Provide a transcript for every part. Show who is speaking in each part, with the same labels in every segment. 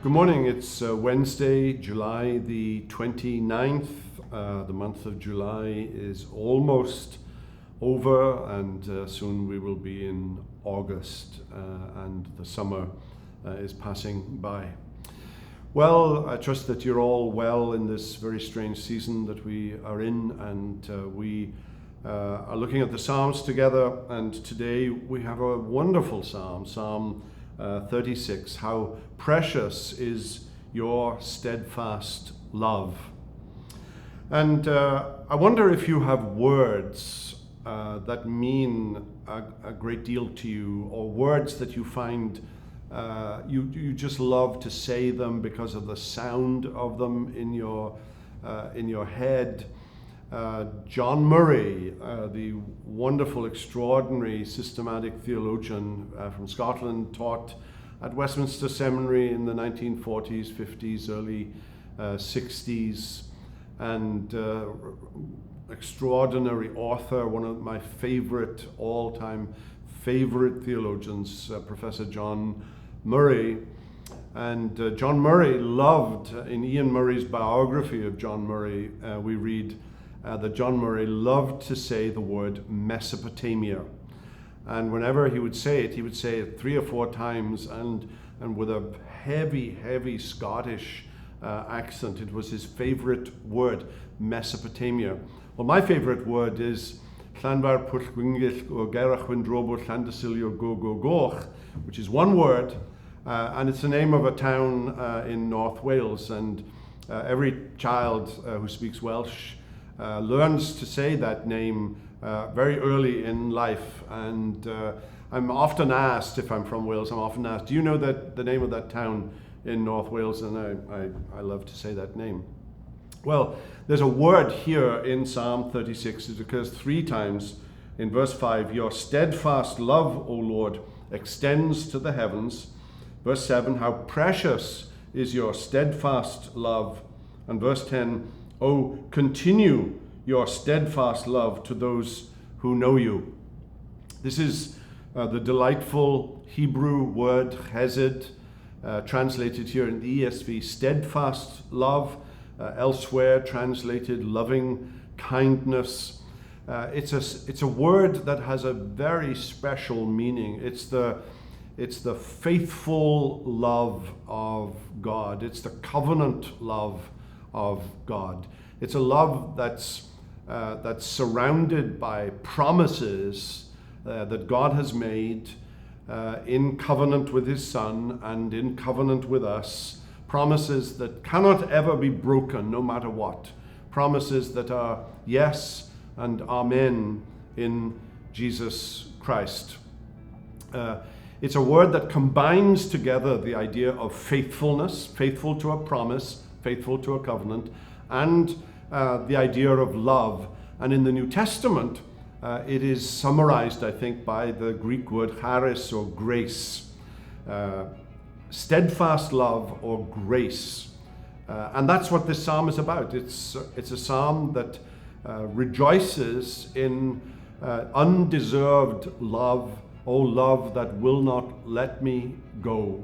Speaker 1: Good morning. It's Wednesday, July the 29th. The month of July is almost over, and soon we will be in August, and the summer is passing by. Well, I trust that you're all well in this very strange season that we are in, and we are looking at the Psalms together, and today we have a wonderful psalm, Psalm 36. How precious is your steadfast love. And I wonder if you have words that mean a great deal to you, or words that you find you just love to say them because of the sound of them in your head. John Murray, the wonderful, extraordinary, systematic theologian from Scotland, taught at Westminster Seminary in the 1940s, 50s, early 60s, and extraordinary author, one of my favorite, all-time favorite theologians, Professor John Murray. And John Murray loved, in Ian Murray's biography of John Murray, we read that John Murray loved to say the word Mesopotamia. And whenever he would say it 3 or 4 times, and with a heavy Scottish accent. It was his favorite word, Mesopotamia. Well, my favorite word is Llanfair Pwllgwyngyll o Gerach Windrobo Llandasilio Go Go Goch, which is one word, and it's the name of a town in North Wales. And every child who speaks Welsh learns to say that name very early in life, and I'm often asked, if I'm from Wales, do you know that the name of that town in North Wales? And I love to say that name. Well, there's a word here in Psalm 36. It occurs 3 times. In verse 5, your steadfast love, O Lord, extends to the heavens. Verse 7, how precious is your steadfast love. And verse 10, oh, continue your steadfast love to those who know you. This is the delightful Hebrew word chesed, translated here in the ESV, steadfast love, elsewhere translated loving kindness. It's a word that has a very special meaning. It's the faithful love of God. It's the covenant love of God. It's a love that's surrounded by promises that God has made in covenant with his Son and in covenant with us. Promises that cannot ever be broken, no matter what. Promises that are yes and amen in Jesus Christ. It's a word that combines together the idea of faithfulness, faithful to a promise, faithful to a covenant, and the idea of love. And in the New Testament, it is summarized, I think, by the Greek word charis, or grace. Steadfast love or grace. And that's what this psalm is about. It's a psalm that rejoices in undeserved love, oh love that will not let me go.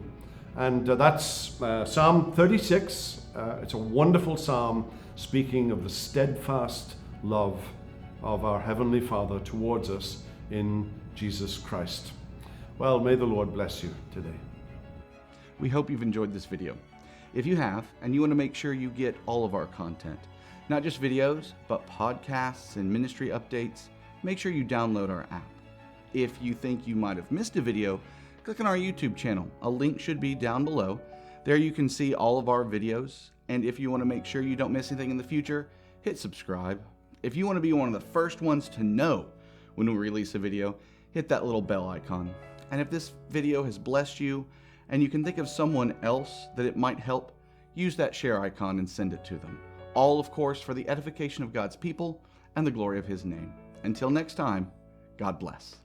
Speaker 1: And that's Psalm 36. It's a wonderful psalm speaking of the steadfast love of our Heavenly Father towards us in Jesus Christ. Well, may the Lord bless you today.
Speaker 2: We hope you've enjoyed this video. If you have, and you want to make sure you get all of our content, not just videos, but podcasts and ministry updates, make sure you download our app. If you think you might have missed a video, click on our YouTube channel. A link should be down below. There you can see all of our videos, and if you want to make sure you don't miss anything in the future, hit subscribe. If you want to be one of the first ones to know when we release a video, hit that little bell icon. And if this video has blessed you, and you can think of someone else that it might help, use that share icon and send it to them. All, of course, for the edification of God's people and the glory of his name. Until next time, God bless.